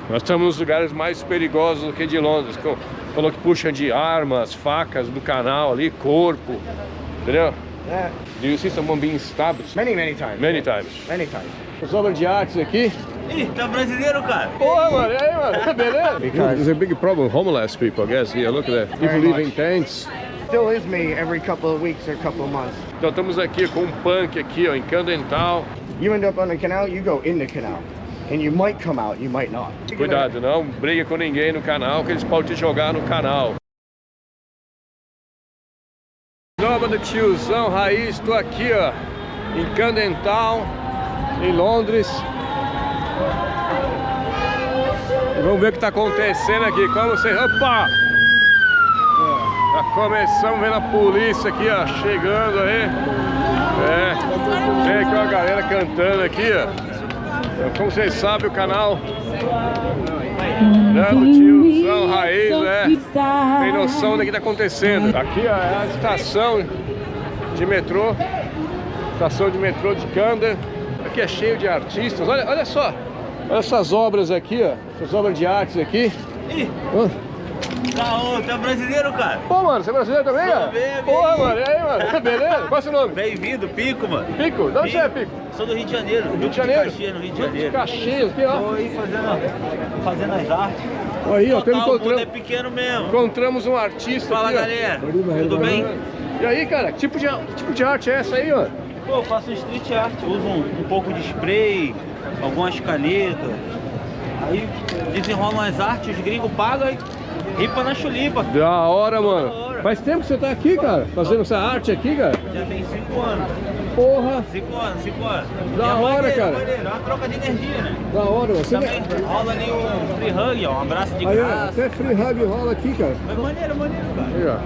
Nós estamos nos lugares mais perigosos do que de Londres. Falou que puxa de armas, facas do canal ali, corpo. Entendeu? Yeah. Do you see someone being stabbed? Many times. Many times. Many times. As obras de artes aqui. Ih, tá brasileiro, cara. Porra, mano, e aí, mano? Beleza? Because There's a big problem with homeless people, I guess. Yeah, look at that. People live in tents. still is me every couple of weeks or couple of months. Então estamos aqui com um punk aqui, ó, em Camden. You end up on the canal, you go in the canal. And you might come out, you might not. Cuidado, não briga com ninguém no canal, que eles podem te jogar no canal. Nômade, tiozão, Raiz, tô aqui, ó, em Camden em Londres. E vamos ver o que tá acontecendo aqui. Como você... Opa! Já começamos vendo a polícia aqui, ó, chegando aí. Tem aqui uma galera cantando aqui, ó. Então, como vocês sabem, o canal do tiozão Raiz, tem noção do que tá acontecendo. Aqui ó, é a estação de metrô. Estação de metrô de Camden. Aqui é cheio de artistas. Olha só. Olha essas obras aqui, ó. Essas obras de artes aqui. Ih! Tá brasileiro, cara? Pô, mano, você é brasileiro também, cara? Porra, mano, e aí, mano? Beleza? Qual é o seu nome? Bem-vindo, Pico, mano. Pico? De onde você é, Pico? Sou do Rio de Janeiro. Rio de Janeiro? Caxias, no Rio de De Janeiro. Caxias, aqui, ó. Tô aí fazendo as artes. Aí, ó, O mundo é pequeno mesmo. encontramos um artista. Fala, aqui, galera. Tudo bem? E aí, cara, que tipo de arte é essa aí, ó? Pô, eu faço street art. Uso um pouco de spray, algumas canetas. Aí desenrolam as artes, os gringos pagam e ripa na chulipa. Da hora, mano. Faz tempo que você tá aqui, cara? Fazendo essa arte aqui, cara? Já tem 5 anos. Porra! 5 anos. Da hora, cara. É uma troca de energia, né? Da hora, mano. Você Também rola ali um free hug, ó, um abraço de aí, ó, graça. até free hug rola aqui, cara. É maneiro, cara. Aí, ó.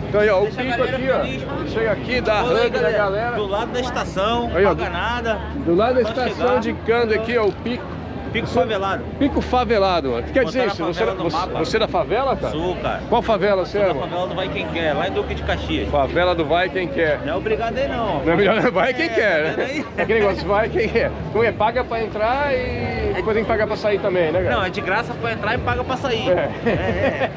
Então aí, ó, o Deixa a Pico galera aqui, ó. feliz, mano. Chega aqui, dá Olha aí, hug na galera. Do lado da estação, Aí, ó, paga nada. Do lado da Só estação chegar. de Camden aqui, ó, o Pico. Pico favelado. Pico favelado, mano. O que quer dizer Botaram isso? a favela no mapa. Você é da favela, cara? Sou, cara. Qual favela você Sou é, da mano? favela do Vai Quem Quer, lá em Duque de Caxias. Favela do vai quem quer. Não é obrigado aí, não. Não é melhor vai quem quer, tá vendo né? aí? É aquele negócio, vai quem quer. Como é? Paga pra entrar e depois tem que pagar pra sair também, né, cara? Não, é de graça pra entrar e paga pra sair. É.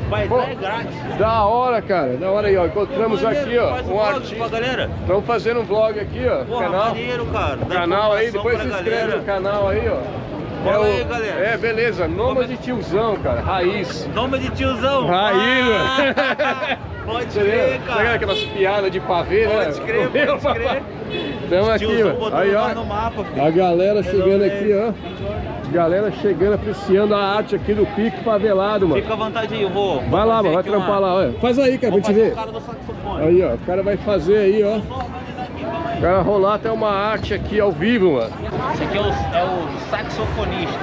Vai Pô, entrar é grátis. Da hora, cara. Da hora aí, ó. Encontramos Maneiro, aqui, ó, faz um vlog artista. pra galera. Estamos fazendo um vlog aqui, ó. Porra, Canal. maneiro, cara. Dá Canal aí, informação depois pra se inscreve galera. no canal aí, ó. Fala aí, galera. É, beleza. Nômade tiozão, cara. Raiz. Nome de tiozão. Raiz, Ah, pode crer, Sabe cara. aquelas piadas de pavê, né? Pode crer, pode crer. Estamos aqui, Tiozão ó. botou Aí, nós ó. no mapa, filho. A galera chegando Hello, aqui, ó. Galera chegando, apreciando a arte aqui do Pico favelado, mano. Fica à vontade aí, eu vou. Vai lá, mano. Vai trampar lá, olha. Faz aí, cara, pra gente ver. O cara do saxofone. Aí, ó. O cara vai fazer aí, ó. Só organizar aqui, calma aí. O cara rolar até uma arte aqui ao vivo, mano. Esse aqui é o saxofonista.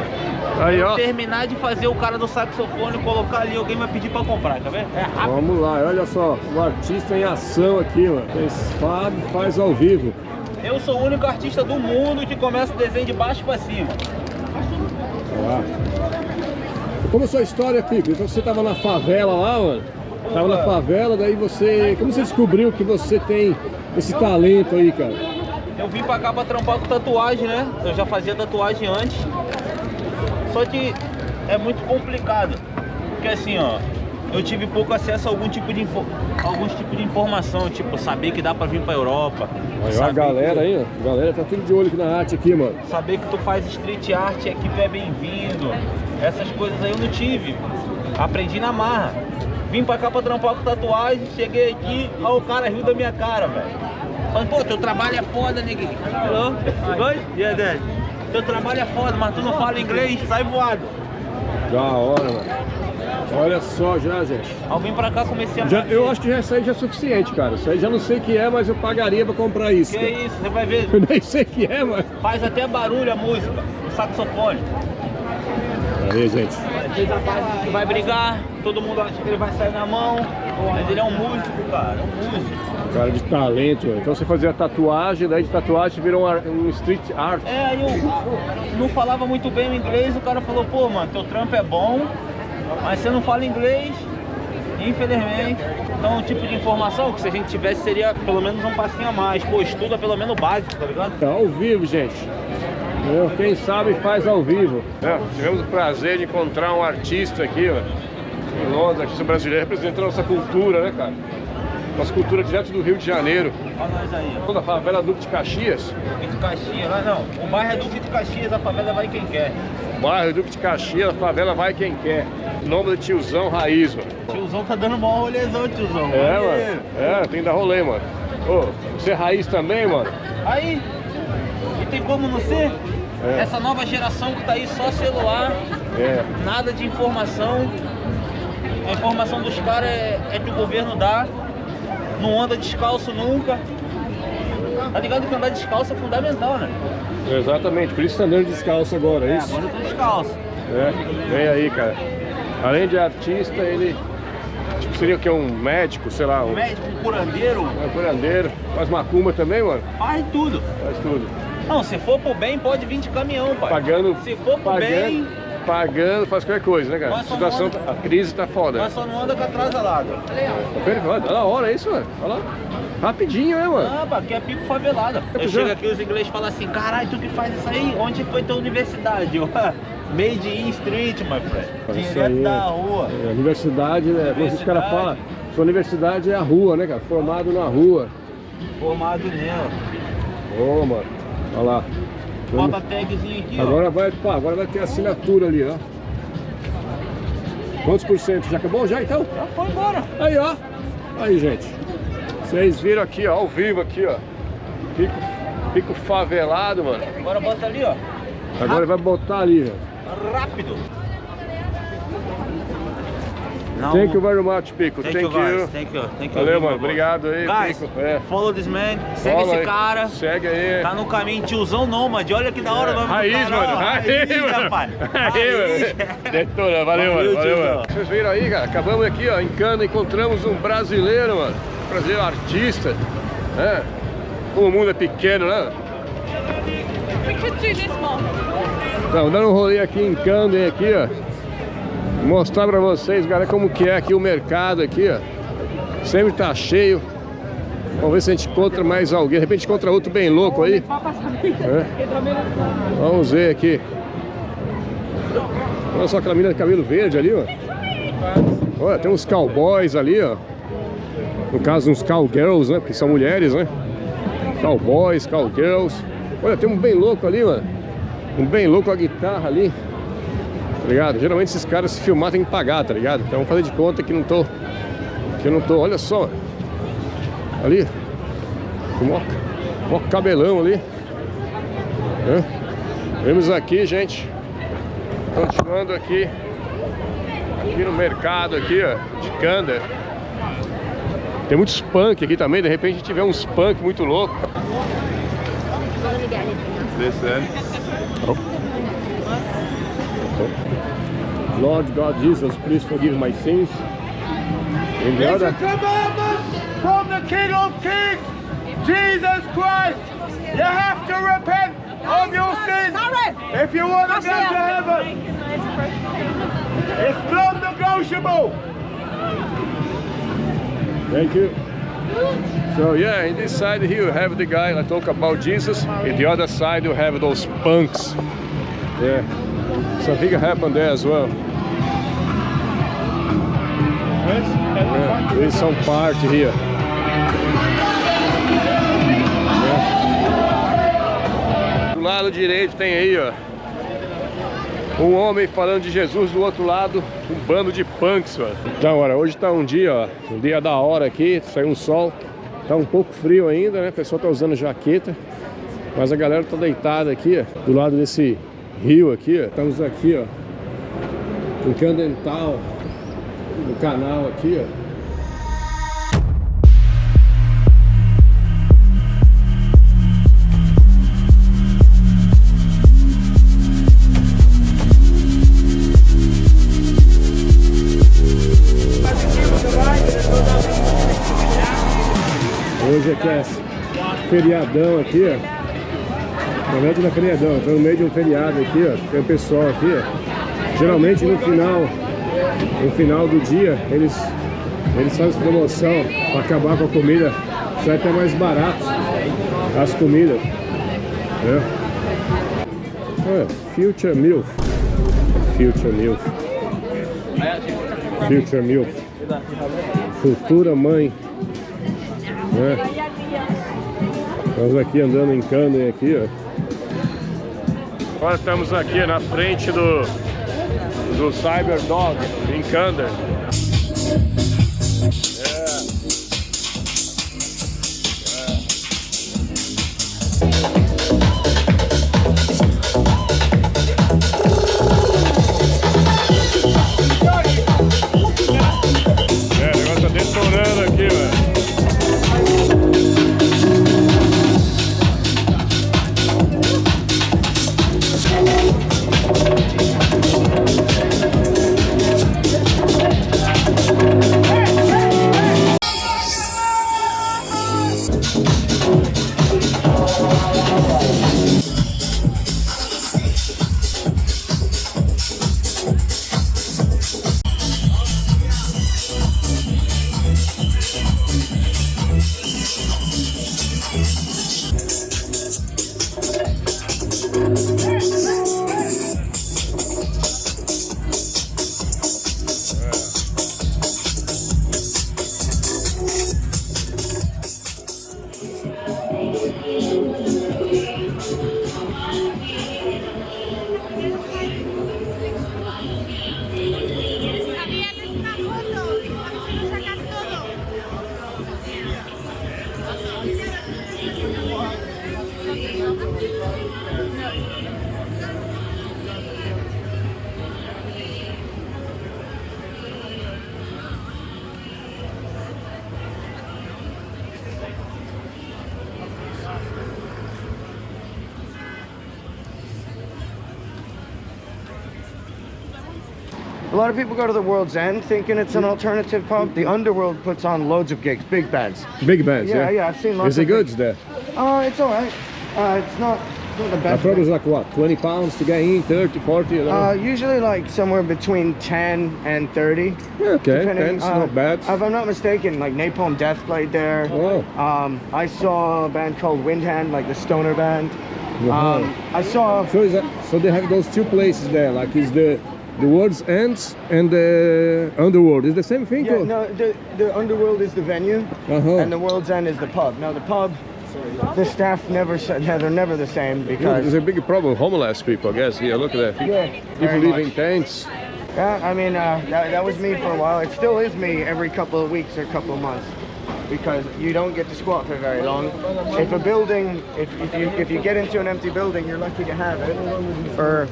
Aí, ó. Terminar de fazer o cara do saxofone, colocar ali, alguém vai pedir pra comprar, tá vendo? É rápido. Vamos lá, olha só. O artista em ação aqui, mano. Fábio faz ao vivo. Eu sou o único artista do mundo que começa o desenho de baixo pra cima. Olha lá. Como é a sua história, Pico? Então você tava na favela lá, mano? Tava na favela, daí você... Como você descobriu que você tem esse talento aí, cara? Eu vim pra cá pra trampar com tatuagem, né? Eu já fazia tatuagem antes. Só que é muito complicado. Porque assim, ó, eu tive pouco acesso a alguns tipos de informação, tipo, saber que dá pra vir pra Europa. Olha a galera aí, ó. A galera tá tudo de olho aqui na arte aqui, mano. Saber que tu faz street art e aqui tu é bem-vindo. Essas coisas aí eu não tive. Aprendi na marra. Vim pra cá pra trampar com tatuagem, cheguei aqui, ó, o cara riu da minha cara, velho. Falei, pô, teu trabalho é foda, neguinho. Alô? Oi? E aí, Dad? Teu trabalho é foda, mas tu não fala inglês, sai voado. Da hora, mano. Olha só já, gente. Ao vir pra cá comecei a Eu acho que isso aí já é suficiente, cara. Isso aí já não sei o que é, mas eu pagaria pra comprar isso. Que cara. isso, você vai ver. Eu nem sei o que é, mas... Faz até barulho a música, o saxofone. Aí, gente. Fez a parte que vai brigar, todo mundo acha que ele vai sair na mão, mas ele é um músico, cara, é um músico. Cara de talento, mano. Então você fazia tatuagem, daí de tatuagem virou um street art. É, aí eu não falava muito bem o inglês, o cara falou, pô, mano, teu trampo é bom, mas você não fala inglês, infelizmente. Então o tipo de informação que se a gente tivesse seria pelo menos um passinho a mais. Pô, estuda pelo menos o básico, tá ligado? Tá ao vivo, gente. Quem sabe faz ao vivo. Tivemos o prazer de encontrar um artista aqui, ó, em Londres, artista brasileiro, representando a nossa cultura, né, cara? Nossa cultura direto do Rio de Janeiro. Olha nós aí. Da favela Duque de Caxias. Duque de Caxias, lá não. O bairro é Duque de Caxias, a favela vai quem quer. O bairro Duque de Caxias, a favela vai quem quer. Nome do tiozão Raiz, mano. Tiozão tá dando maior rolezão, tiozão. Mano. Tem que dar rolê, mano. Ô, você é Raiz também, mano? Aí. E tem como não ser? Essa nova geração que tá aí só celular. Nada de informação. A informação dos caras é que o governo dá. Não anda descalço nunca. Tá ligado que andar descalço é fundamental, né? Exatamente, por isso tá andando descalço agora, é isso? Agora eu tô descalço. Vem aí, cara. Além de artista, ele tipo, seria o que? Um médico, sei lá. Um médico, um curandeiro. Um curandeiro. Faz macumba também, mano? Faz tudo. Faz tudo. Não, se for pro bem, pode vir de caminhão, pai. Pagando. Se for pro bem. Pagando, faz qualquer coisa, né, cara? A situação, a crise tá foda. Mas só não anda com atrasalado. Tá perfeito, olha da hora, é isso, mano. Olha lá. Rapidinho, né, mano? Ah, aqui é pico favelado. Eu chego aqui, os ingleses falam assim, caralho, tu que faz isso aí? Onde foi tua universidade? Eu, Made in street, my friend. Direto da rua. Universidade, né? Como os caras falam, sua universidade é a rua, né, cara? Formado na rua. Formado nela. Ô, mano. Olha lá. Bota a tagzinha aqui, agora ó. Agora vai ter assinatura ali, ó. Quantos por cento? Já acabou já, então? Já foi embora. Aí, ó. Aí, gente. Vocês viram aqui, ó, ao vivo aqui, ó. Pico favelado, mano. Agora bota ali, ó. Agora vai botar ali, ó. Rápido. Não. Thank you very much, Pico. Thank you. Valeu, mano. Obrigado aí, guys, Pico. follow this man. Segue esse cara. Segue aí. Tá no caminho, tiozão Nômade. Olha que da hora o nome Raiz, do canal. mano. Raiz, rapaz. Raiz, mano. Detona, valeu, mano. Vocês viram aí, cara? Acabamos aqui, ó, em Camden, encontramos um brasileiro, mano. Brasileiro artista. Como o mundo é pequeno, né? Então, dando um rolê aqui em Camden, aqui, ó. Mostrar pra vocês, galera, como que é aqui o mercado aqui, ó. Sempre tá cheio. Vamos ver se a gente encontra mais alguém. De repente encontra outro bem louco aí. Vamos ver aqui. Olha só aquela menina de cabelo verde ali, ó. Olha, tem uns cowboys ali, ó. No caso, uns cowgirls, né? Porque são mulheres, né? Cowboys, cowgirls. Olha, tem um bem louco ali, mano. Um bem louco com a guitarra ali. Tá ligado? Geralmente esses caras, se filmar, tem que pagar, tá ligado? Então vamos fazer de conta que não tô. Olha só. Ali. Mó cabelão ali. Vemos aqui, gente. Continuando aqui. Aqui no mercado aqui, ó. De Camden. Tem muitos punk aqui também. De repente a gente vê uns punk muito louco. Lord God Jesus, please forgive my sins. It's a commandment from the King of Kings, Jesus Christ. You have to repent of your sins if you want to get to heaven. It's non-negotiable. Thank you. So yeah, in this side here you have the guy that talk about Jesus. In the other side you have those punks. Yeah, something happened there as well. Yeah, there is some party here. Yeah. Do lado direito tem aí, ó, um homem falando de Jesus, do outro lado um bando de punks, mano. Então, olha, hoje tá um dia, ó, um dia da hora aqui, saiu um sol. Tá um pouco frio ainda, né? O pessoal tá usando jaqueta. Mas a galera tá deitada aqui, ó, do lado desse rio aqui, ó. Estamos aqui, ó, em Camden Town, no canal aqui, ó. Hoje aqui é feriadão aqui, ó. Na verdade não é feriadão, estou no meio de um feriado aqui, ó. Tem o pessoal aqui, ó. Geralmente no final do dia eles fazem promoção para acabar com a comida. Sai até mais barato as comidas, né? Oh, future MILF. Future MILF. Future MILF. Futura mãe. Né? Estamos aqui andando em Camden aqui, ó. Agora estamos aqui na frente do Cyberdog em Camden. O negócio tá detonando aqui, velho. A lot of people go to the World's End thinking it's an alternative pub. The Underworld puts on loads of gigs, big bands. Big bands, yeah? Yeah, I've seen lots Is it of good gigs. there? It's alright. It's not the best. Probably like what, 20 pounds to get in, 30, 40, I don't know. Usually like somewhere between 10 and 30. Yeah, okay, depending, 10's not bad. If I'm not mistaken, like Napalm Death played there. Oh. I saw a band called Windhand, like the stoner band. I saw... So they have those two places there, like is the World's End and the Underworld. Is the same thing? Yeah, no, the Underworld is the venue, and the World's End is the pub. Now the pub, the staff they're never the same because... There's a big problem with homeless people, I guess. Here, look at that. Yeah, People live in tents. Yeah, I mean, that was me for a while. It still is me every couple of weeks or couple of months. Because you don't get to squat for very long. If a building, if you get into an empty building, you're lucky to have it for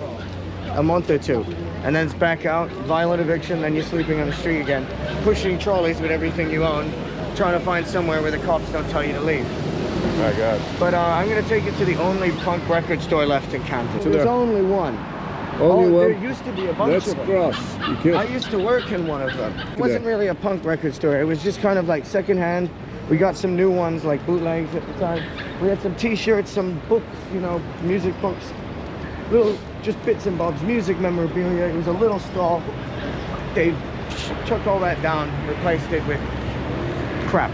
a month or two. And then it's back out, violent eviction, then you're sleeping on the street again. Pushing trolleys with everything you own, trying to find somewhere where the cops don't tell you to leave. My God. But I'm going to take you to the only punk record store left in Camden. So There's only one. Only one? There used to be a bunch That's of them. gross. I used to work in one of them. It wasn't really a punk record store. It was just kind of like secondhand. We got some new ones, like bootlegs at the time. We had some t-shirts, some books, you know, music books. Little, just bits and bobs, music memorabilia. It was a little stall. They took all that down, replaced it with crap.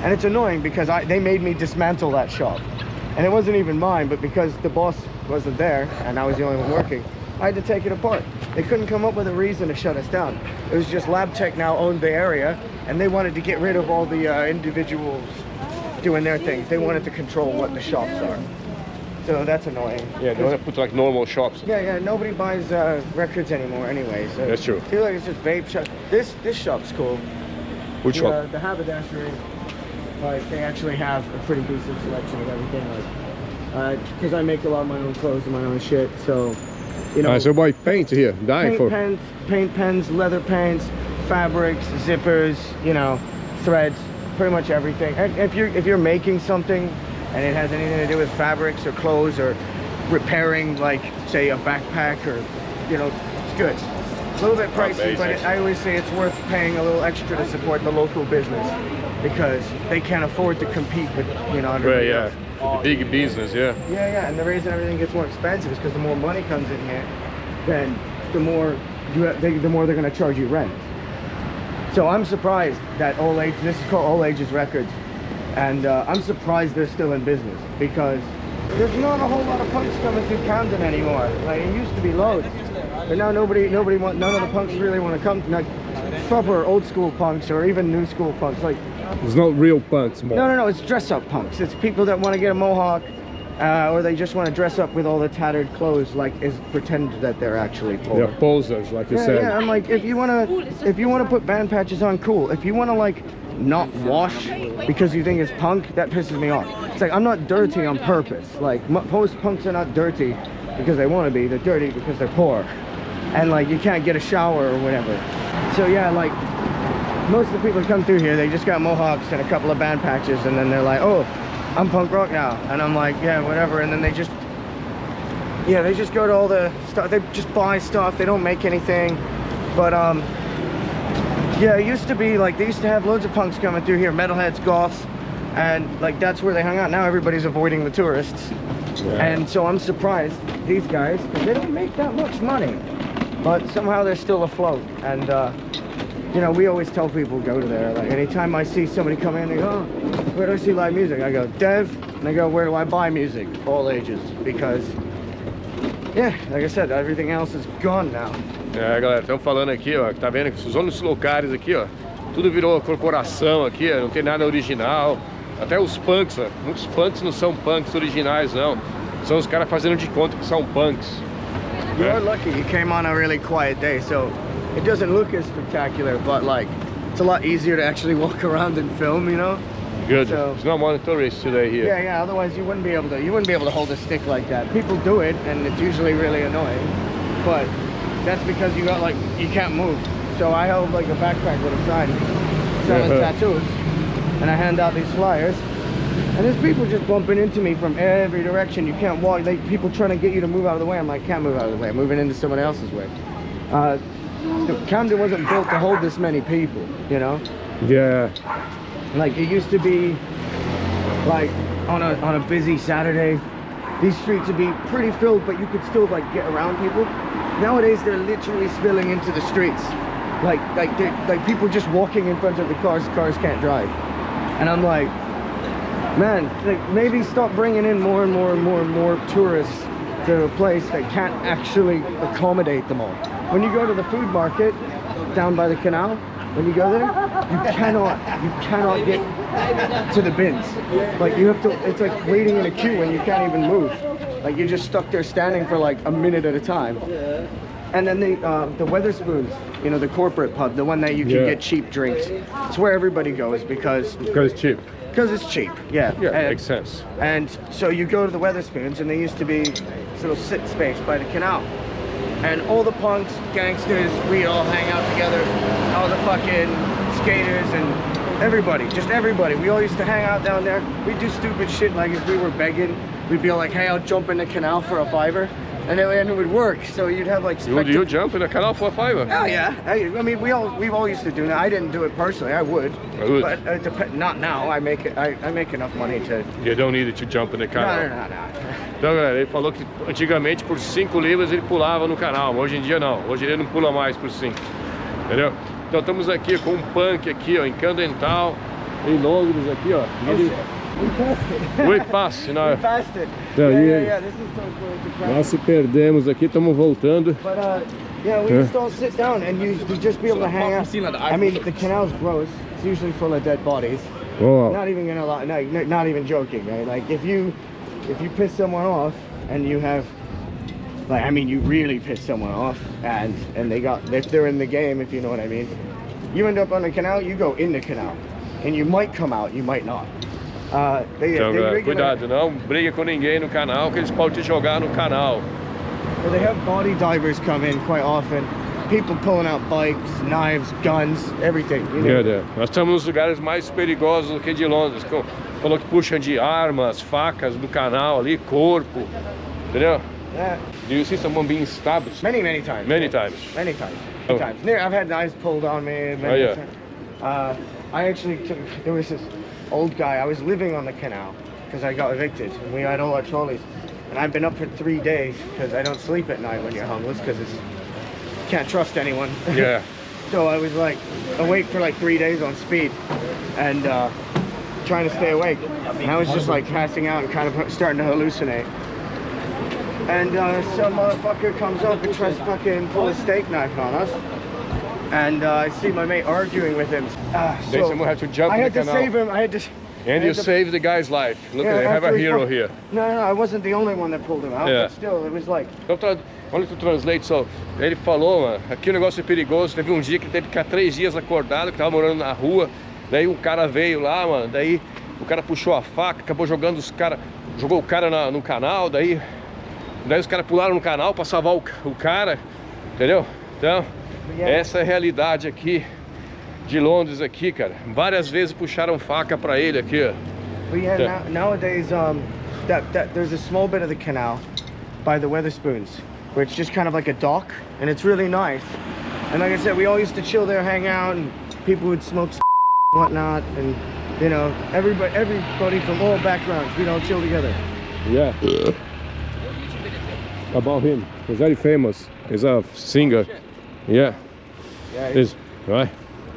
And it's annoying because they made me dismantle that shop. And it wasn't even mine, but because the boss wasn't there and I was the only one working, I had to take it apart. They couldn't come up with a reason to shut us down. It was just LabTech now owned the area and they wanted to get rid of all the individuals doing their things. They wanted to control what the shops are. So that's annoying. Yeah, they want to put like normal shops. Yeah, nobody buys records anymore anyway. So That's true. I feel like it's just vape shop. This shop's cool. Which shop? The haberdashery. Like they actually have a pretty decent selection of everything. Like, because I make a lot of my own clothes and my own shit, so you know. So buy paint here, Paint pens, leather paints, fabrics, zippers, you know, threads, pretty much everything. And if you're making something and it has anything to do with fabrics or clothes or repairing, like say a backpack or, you know, it's good. A little bit pricey, but I always say it's worth paying a little extra to support the local business because they can't afford to compete with, you know, everybody else. Big business, yeah. Yeah, and the reason everything gets more expensive is because the more money comes in here, then the more the more they're going to charge you rent. So I'm surprised that Old Age, this is called Old Age's Records, and I'm surprised they're still in business because There's not a whole lot of punks coming through Camden anymore. Like it used to be loads, but now none of the punks really want to come. Like proper old school punks or even new school punks. Like There's no real punks more. no, it's dress up punks. It's people that want to get a mohawk, or they just want to dress up with all the tattered clothes, like pretend that they're actually poor. They're posers, like you said. Yeah. I'm like, if you wanna put band patches on, cool. If you wanna like not wash because you think it's punk, that pisses me off. It's like I'm not dirty on purpose. Like most punks are not dirty because they want to be. They're dirty because they're poor, and like you can't get a shower or whatever. So yeah, like most of the people that come through here, they just got mohawks and a couple of band patches, and then they're like, oh, I'm punk rock now, and I'm like, yeah, whatever. And then they just go to all the stuff. They just buy stuff. They don't make anything. But yeah, it used to be like they used to have loads of punks coming through here, metalheads, goths, and like that's where they hung out. Now everybody's avoiding the tourists, and so I'm surprised these guys, because they don't make that much money, but somehow they're still afloat. And you know, we always tell people go to there. Like anytime I see somebody come in, they go, oh, where do I see live music? I go, Dev, and they go, where do I buy music? All ages, because yeah, like I said, everything else is gone now. É, galera, estamos falando aqui, ó, tá vendo que os outros lugares aqui, ó, tudo virou corporação aqui, ó, não tem nada original. Até os punks, ó, muitos punks não são punks originais, não. São os caras fazendo de conta que são punks. You're lucky you came on a really quiet day, so it doesn't look as spectacular, but like it's a lot easier to actually walk around and film, you know. Good. So, There's not one tourist today here. Yeah. Otherwise, you wouldn't be able to hold a stick like that. People do it, and it's usually really annoying. But that's because you can't move. So I held like a backpack with a sign selling tattoos, and I hand out these flyers. And there's people just bumping into me from every direction. You can't walk. People trying to get you to move out of the way. I'm like, can't move out of the way. I'm moving into someone else's way. Camden wasn't built to hold this many people, you know. Yeah. Like it used to be, like on a busy Saturday, these streets would be pretty filled, but you could still like get around people. Nowadays they're literally spilling into the streets, like people just walking in front of the cars. Cars can't drive, and I'm like, man, like maybe stop bringing in more and more tourists to a place that can't actually accommodate them all. When you go to the food market down by the canal, when you go there, you cannot get to the bins. Like you have to, it's like waiting in a queue and you can't even move. Like you're just stuck there standing for like a minute at a time. And then the Weatherspoons, you know, the corporate pub, the one that you can get cheap drinks. It's where everybody goes because it's cheap. Because it's cheap, yeah. Yeah, makes sense. And so you go to the Weatherspoons, and there used to be this little sit space by the canal. And all the punks, gangsters, we all hang out together. All the fucking skaters and everybody, just everybody. We all used to hang out down there. We'd do stupid shit, like if we were begging, we'd be like, hey, I'll jump in the canal for a $5. And it would work. So you'd have like you jump in the canal for a $5? Oh yeah. I mean, we all used to do that. I didn't do it personally. I would. But not now. I make enough money to. You don't need to jump in the canal. No. Então, galera, ele falou que antigamente por 5 libras ele pulava no canal. Hoje em dia não. Hoje ele não pula mais por 5. Entendeu? Então estamos aqui com um punk aqui, ó, em Camden Town, em Londres aqui, ó. We passed it. We passed, We passed it. Então, Yeah. This is so cool. Nós se perdemos aqui, estamos voltando. But yeah, we just all sit down and you just be able to hang out. I mean, the canal's gross. It's usually full of dead bodies. Oh. Not even gonna lie, not even joking, right? Like if you piss someone off and you have, like, I mean, you really piss someone off, and if they're in the game, if you know what I mean, you end up on the canal. You go in the canal, and you might come out, you might not. Então, galera, cuidado, não briga com ninguém no canal, que eles podem te jogar no canal. Well, they have body divers come in quite often. People pulling out bikes, knives, guns, everything. You know? Nós estamos nos lugares mais perigosos do que de Londres. Falou que puxam de armas, facas do canal ali, corpo. Entendeu? Yeah. Do you see someone being stabbed? Many times. Many times. Many times. I've had knives pulled on me. Times. I actually there was this old guy. I was living on the canal because I got evicted, and we had all our trolleys. And I've been up for 3 days because I don't sleep at night when you're homeless because you can't trust anyone. Yeah. So I was like awake for like 3 days on speed, and trying to stay awake. And I was just like passing out and kind of starting to hallucinate. And some motherfucker comes up and tries to fucking pull a steak knife on us. And I see my mate arguing with him. Then someone had to jump I in had the to canal. save him. And you saved the guy's life. Look at it, I have a hero here. No, I wasn't the only one that pulled him out, but still, it was like... Então, olha que tu translate só. Ele falou, mano, aqui o negócio é perigoso. Teve um dia que ele teve que ficar 3 dias acordado, que tava morando na rua. Daí um cara veio lá, mano, daí o cara puxou a faca, acabou jogando os caras, jogou o cara no canal, daí os caras pularam no canal pra salvar o cara, entendeu? Então, essa é a realidade aqui de Londres aqui, cara. Várias vezes puxaram faca pra ele aqui, ó. But yeah, nowadays, there's a small bit of the canal by the Weatherspoons, where it's just kind of like a dock, and it's really nice. And like I said, we all used to chill there, hang out, and people would smoke and whatnot, and you know, everybody from all backgrounds, we'd all chill together. Yeah. About him, he's very famous. He's a singer. Yeah. He's right.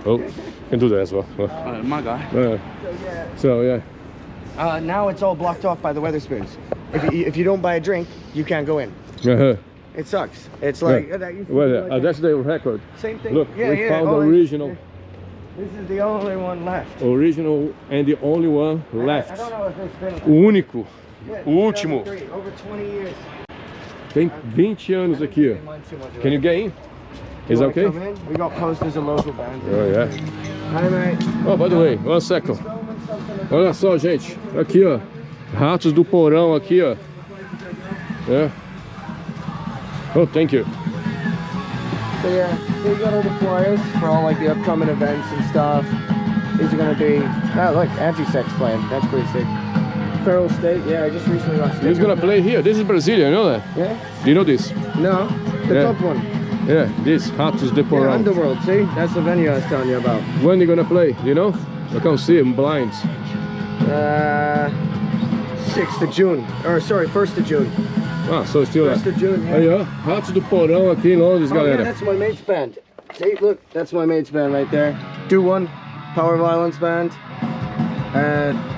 Oh, can do that as well. My guy. So yeah. Now it's all blocked off by the Weatherspoons. If you don't buy a drink, you can't go in. It sucks. It's like that used to be like that's the record. same thing. Look, we found the original. This is the only one left. Original and the only one left. I don't know if it's been. O único. Yeah, O último. Over 20 years. Tem 20 anos aqui, ó. Can you get in? Is that okay? We got posters of local bands. Oh yeah. Hi mate. Oh, by the way, 1 second. Olha só, gente. Aqui, ó. Ratos do porão aqui, ó. Yeah. Oh, thank you. So yeah, we got all the flyers for all like the upcoming events and stuff. These are gonna be, look, Anti-Sex playing. That's pretty sick. Feral State, yeah, I just recently got stickers. He's gonna play here. This is Brazilian, you know that? Yeah? Do you know this? No, the top one. Yeah, this Ratos de Porão. Yeah, Underworld, see? That's the venue I was telling you about. When they gonna play? Do you know? I can't see, I'm blind. 6th of June. Or sorry, 1st of June. Ah, so still 1st of June, yeah. Aí, ó, Ratos do Porão aqui em Londres, galera. Yeah, that's my mate's band. See, look, that's my mate's band right there. Do One, Power Violence band.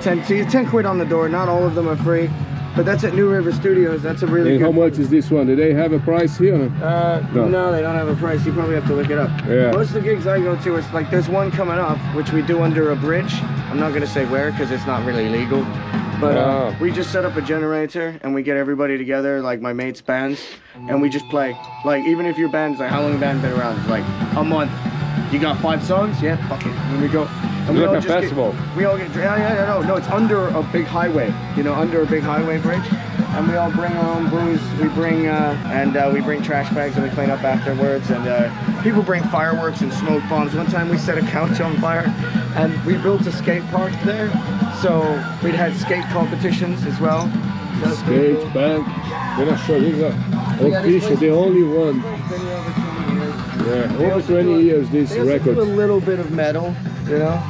10 quid on the door. Not all of them are free, but that's at New River Studios. That's a really And good how much is this one? Do they have a price here? No, they don't have a price. You probably have to look it up. Yeah. Most of the gigs I go to is like, there's one coming up which we do under a bridge. I'm not gonna say where because it's not really legal, but we just set up a generator and we get everybody together, like my mates' bands, and we just play. Like, even if your band's like, how long the band been around? It's like a month. You got 5 songs? Yeah, fuck it. Here we go. And we all just we all get, no, it's under a big highway, you know, under a big highway bridge, and we all bring our own booze. We bring we bring trash bags and we clean up afterwards, and people bring fireworks and smoke bombs. One time we set a couch on fire, and we built a skate park there, so we'd had skate competitions as well. Skate bank. Then I show you official, the only one. Yeah, over 20 years this record. A little bit of metal, you know.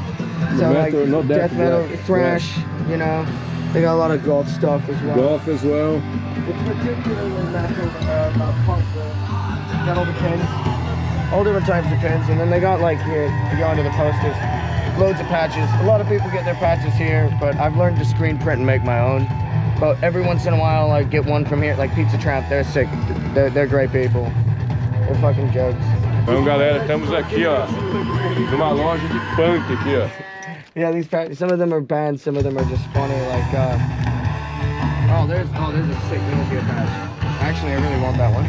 So metal, like not death metal, thrash, you know. They got a lot of golf stuff as well. Golf as well. It's particularly metal, punk, got all the pins, all different types of pins, and then they got like here, you go into the posters, loads of patches. A lot of people get their patches here, but I've learned to screen print and make my own. But every once in a while, I get one from here, like Pizza Tramp. They're sick. They're great people. They're fucking jokes. Então, galera, estamos aqui, ó, numa loja de punk aqui, ó. Yeah, these patches. Some of them are bands. Some of them are just funny. Like, there's a sick Nokia patch. Actually, I really want that one.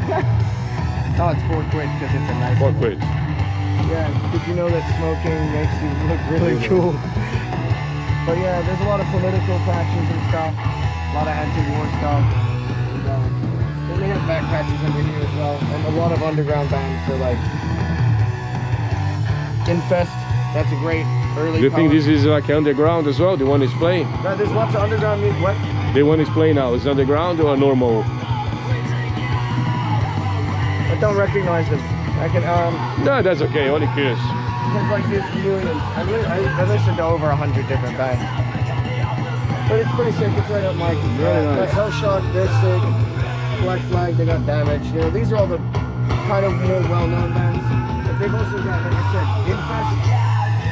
Oh, it's 4 quid because it's a nice 4 quid. Yeah, did you know that smoking makes you look really cool? But yeah, there's a lot of political patches and stuff. A lot of anti-war stuff. And they have back patches under here as well. And a lot of underground bands. So like, Infest. That's a great early. Do you think this is like underground as well? The one is playing? No, there's lots of underground music. What? The one is playing now. Is underground or normal? I don't recognize them. I can No, that's okay. Only curious. There's like this millions. I listened to over 100 different bands. But it's pretty sick. It's right up my like Hellshot, they're sick. Black Flag, they got Damage. You know, these are all the kind of more well-known bands. But they've also got, like I said, Infest.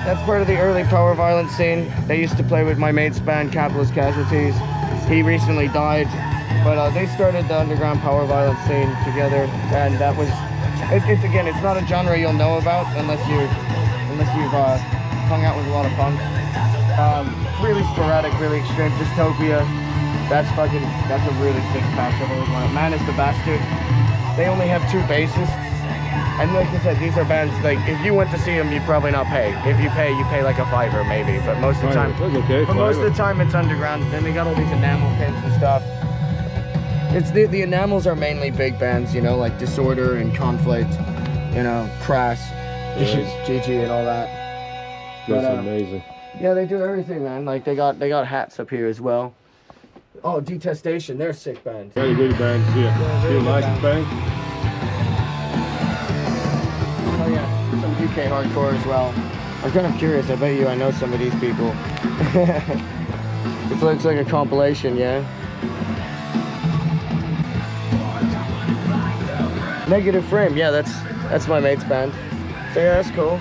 That's part of the early power violence scene. They used to play with my mate's band, Capitalist Casualties. He recently died, but they started the underground power violence scene together, and that was. It's again, it's not a genre you'll know about unless you've hung out with a lot of punk. Really sporadic, really extreme. Dystopia. That's a really sick patch. I've always wanted. Man is the Bastard. They only have 2 bassists. And like I said, these are bands, like, if you went to see them, you'd probably not pay. If you pay like a $5 maybe, but most of the time, most of the time it's underground. Then they got all these enamel pins and stuff. It's the enamels are mainly big bands, you know, like Disorder and Conflict, you know, Crass, GG and all that. That's amazing. Yeah, they do everything, man. Like they got hats up here as well. Oh, Detestation, they're sick bands. Very good bands here. Do you like the band? Oh yeah, some UK hardcore as well. I'm kind of curious, I bet you I know some of these people. It looks like a compilation, yeah? Negative Frame, yeah, that's my mate's band. So yeah, that's cool.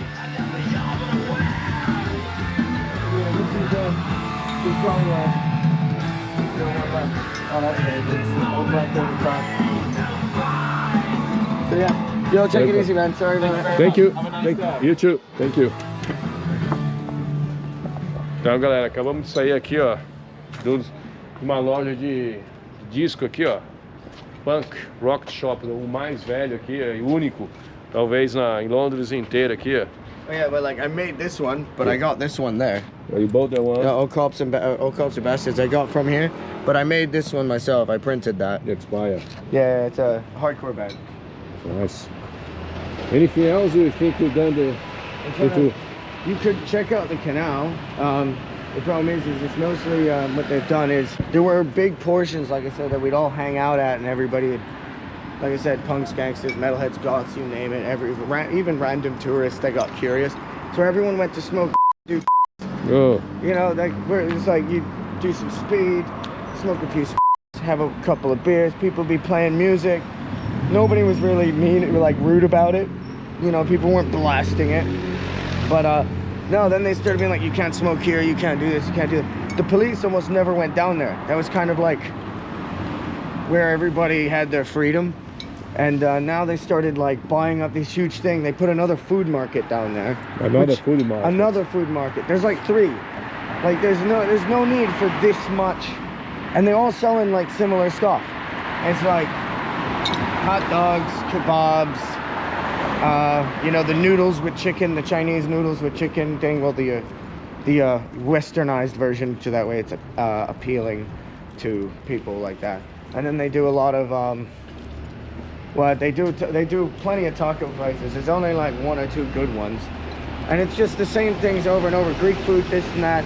Oh, that's good. So yeah. Yo, take it easy, man. Sorry about that. Thank you. You too. Thank you. Então, galera, acabamos de sair aqui, ó, de uma loja de disco aqui, ó. Punk Rock Shop, o mais velho aqui, e único, talvez em Londres inteira aqui, ó. Oh yeah, but like I made this one, but I got this one there. Oh, you bought that one? Yeah, All Cops and Bastards I got from here, but I made this one myself. I printed that. It's fire. Yeah, it's a hardcore band. Nice. Anything else you think you've done You could check out the canal. The problem is it's mostly what they've done is there were big portions, like I said, that we'd all hang out at, and everybody would, like I said, punks, gangsters, metalheads, goths, you name it. Even random tourists that got curious. So everyone went to smoke, do. Oh. You know, like it's like you do some speed, smoke a few, have a couple of beers. People be playing music. Nobody was really mean, like rude about it. You know, people weren't blasting it. But no, then they started being like, you can't smoke here, you can't do this, you can't do that. The police almost never went down there. That was kind of like where everybody had their freedom. And now they started like buying up this huge thing. They put another food market down there. Another food market. Another food market. There's like 3. Like there's no need for this much. And they're all selling like similar stuff. It's like hot dogs, kebabs, you know, the noodles with chicken, the Chinese noodles with chicken thing. Well, the westernized version, so that way it's appealing to people like that. And then they do a lot of well, they do plenty of taco places. There's only like 1 or 2 good ones, and it's just the same things over and over. Greek food, this and that,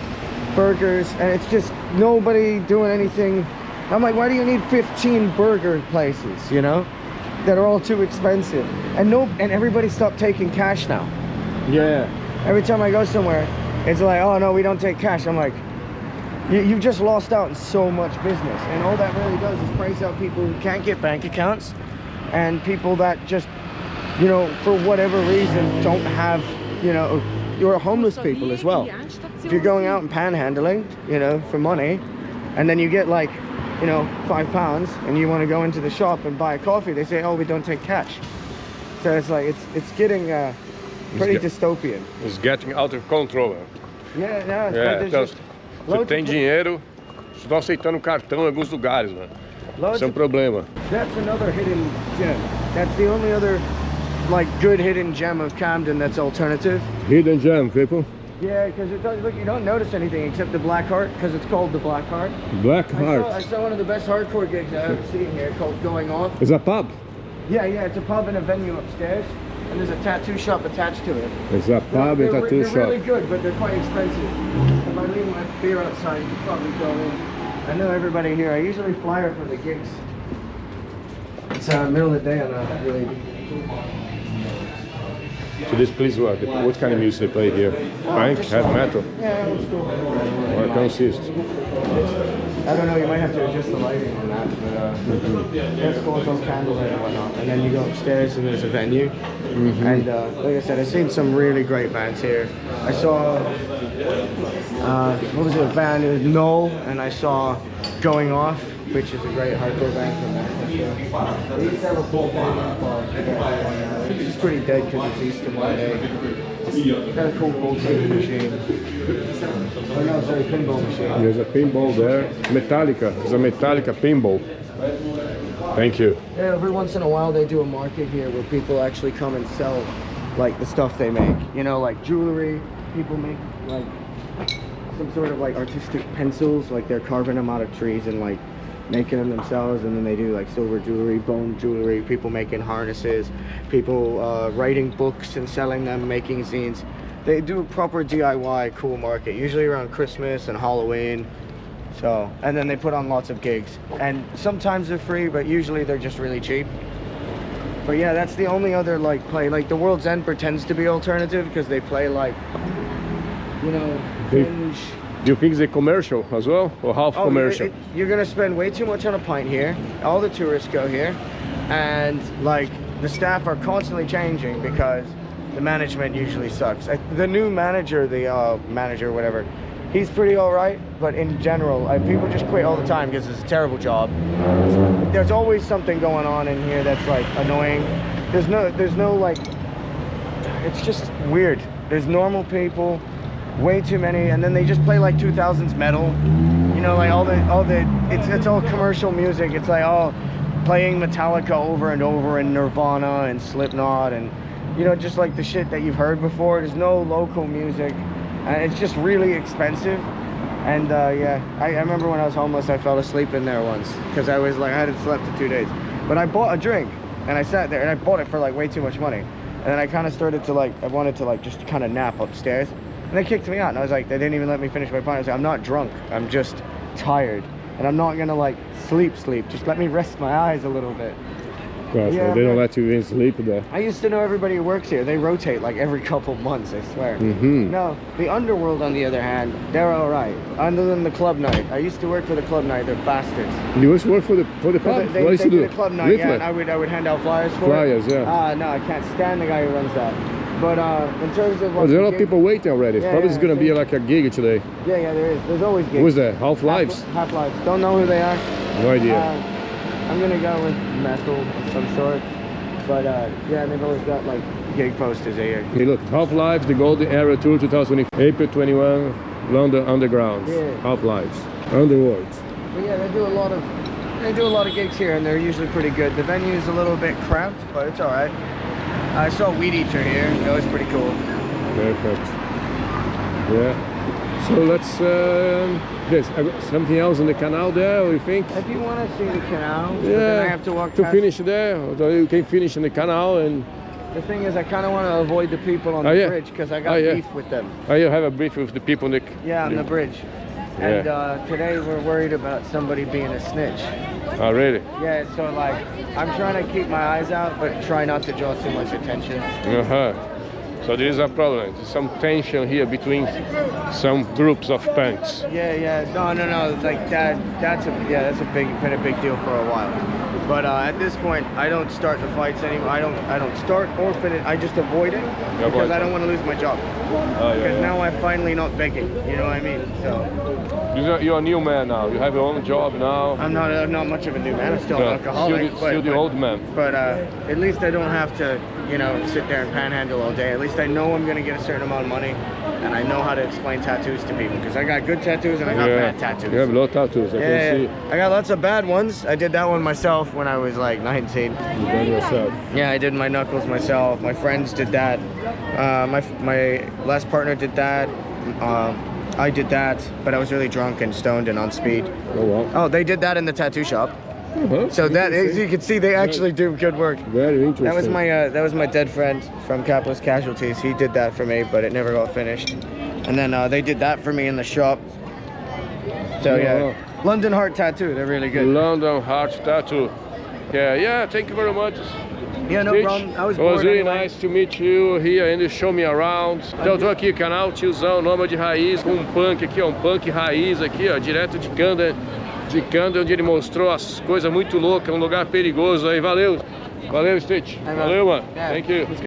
burgers, and it's just nobody doing anything. I'm like, why do you need 15 burger places, you know, that are all too expensive? And everybody stopped taking cash now. Yeah. Every time I go somewhere, it's like, oh no, we don't take cash. I'm like, you've just lost out on so much business, and all that really does is price out people who can't get bank accounts, and people that just, you know, for whatever reason don't have, you know, you're homeless people as well. If you're going out and panhandling, you know, for money, and then you get like, you know, £5, and you want to go into the shop and buy a coffee, they say, oh, we don't take cash. So it's like, it's getting pretty dystopian. It's getting out of control. Yeah, no, Então, você tem dinheiro, estão aceitando cartão em alguns lugares, mano. Isso é um problema. That's another hidden gem. That's the only other, like, good hidden gem of Camden that's alternative. Hidden gem, people. Yeah, because look, you don't notice anything except the Black Heart, because it's called the Black Heart. Black Heart. I saw one of the best hardcore gigs I've ever seen here called Going Off. It's a pub? Yeah, it's a pub and a venue upstairs, and there's a tattoo shop attached to it. It's a pub and tattoo shop. They're really good, but they're quite expensive. If I leave my beer outside, you probably go in. I know everybody here. I usually flyer for the gigs. It's middle of the day on a really... So this place, what kind of music they play here? Punk, heavy metal? Yeah, old school. What consists? I don't know, you might have to adjust the lighting on that, but there's also candlelit and whatnot. And then you go upstairs and there's a venue. And like I said, I've seen some really great bands here. I saw, what was it, a band, it was Null, and I saw Going Off, which is a great hardcore band from Manchester. They used to have a full band called, which is pretty dead because it's Easter Monday. It's got a cool pulsating machine. Oh no, sorry, pinball machine. There's a pinball there. Metallica. There's a Metallica pinball. Thank you. Yeah, every once in a while they do a market here where people actually come and sell like the stuff they make. You know, like jewelry. People make like some sort of like artistic pencils, like they're carving them out of trees and like making them themselves, and then they do like silver jewelry, bone jewelry, people making harnesses, people writing books and selling them, making zines. They do a proper DIY cool market, usually around Christmas and Halloween. So, and then they put on lots of gigs, and sometimes they're free, but usually they're just really cheap. But yeah, that's the only other like play. Like the World's End pretends to be alternative because they play like, you know, binge. Do you think it's a commercial as well, or half commercial? You're gonna spend way too much on a pint here. All the tourists go here, and like the staff are constantly changing because the management usually sucks. The new manager, manager, whatever, he's pretty all right, but in general, people just quit all the time because it's a terrible job. There's always something going on in here that's like annoying. There's no like, it's just weird. There's normal people. Way too many, and then they just play like 2000s metal, you know, like it's all commercial music. It's like all playing Metallica over and over, and Nirvana and Slipknot, and you know, just like the shit that you've heard before. There's no local music, and it's just really expensive. And yeah, I remember when I was homeless, I fell asleep in there once because I was like, I hadn't slept in 2 days, but I bought a drink and I sat there and I bought it for like way too much money, and then I kind of started to like, I wanted to like just kind of nap upstairs. And they kicked me out, and I was like, they didn't even let me finish my pint. I was like, I'm not drunk, I'm just tired, and I'm not gonna like sleep. Just let me rest my eyes a little bit. Gosh, Yeah, they don't let you in sleep there. I used to know everybody who works here. They rotate like every couple months, I swear. No, the underworld, on the other hand, they're all right. Other than the club night. I used to work for the club night. They're bastards. You used to work for the pub? They What used to do? the club night, yeah, and I would hand out flyers for Flyers, it. yeah. No, I can't stand the guy who runs that. But in terms of... Oh, there's a lot of people waiting already. Yeah, Probably it's going to be like a gig today. Yeah, there is. There's always gigs. Who's that? Half-Lives? Half-Lives. Don't know who they are. No idea. I'm going to go with metal of some sort. But yeah, they've always got like gig posters here. Hey, look, Half-Lives, the Golden Era Tour 2020, April 21, London Underground. Yeah. Half-Lives, Underworld. But yeah, they do a lot of gigs here, and they're usually pretty good. The venue's a little bit cramped, but it's all right. I saw Weed Eater here. That was pretty cool. Perfect. Yeah. So let's. There's something else on the canal there, or you think? If you want to see the canal, Yeah. but then I have to walk to past. finish there. Or you can finish in the canal and. The thing is, I kind of want to avoid the people on the bridge because I got beef with them. Oh, you have a brief with the people on the. Yeah, on the bridge. And today we're worried about somebody being a snitch. Oh, really? Yeah, so like, I'm trying to keep my eyes out, but try not to draw too much attention. So there is a problem. There's some tension here between some groups of punks. Yeah. No. Like that's been a big deal for a while. But at this point, I don't start the fights anymore. I don't start or finish. I just avoid it because I don't want to lose my job. Because now I'm finally not begging. You know what I mean? So you're a new man now. You have your own job now. I'm not much of a new man. I'm still an alcoholic. Still the old man. But at least I don't have to, you know, sit there and panhandle all day. At least I know I'm going to get a certain amount of money, and I know how to explain tattoos to people because I got good tattoos and I got bad tattoos. You have a lot of tattoos. I can see. I got lots of bad ones. I did that one myself when I was like 19. You done yourself? Yeah, I did my knuckles myself. My friends did that. My last partner did that. I did that, but I was really drunk and stoned and on speed. Oh, wow. Oh, they did that in the tattoo shop. So that, as you can see, they actually do good work. Very interesting. That was my dead friend from Capitalist Casualties. He did that for me, but it never got finished. And then they did that for me in the shop. So yeah, London Heart Tattoo. They're really good. London Heart Tattoo. Yeah. Thank you very much. Yeah, no problem. I was bored. It was really anyway. nice to meet you here and you show me around. Então eu tô aqui, canal Tiozão, Nômade Raiz, com um punk aqui, ó, um punk raiz aqui, ó, direto de Camden, de Camden, onde ele mostrou as coisas muito loucas, um lugar perigoso aí. Valeu! Valeu, Stitch. Valeu, mano. Thank you.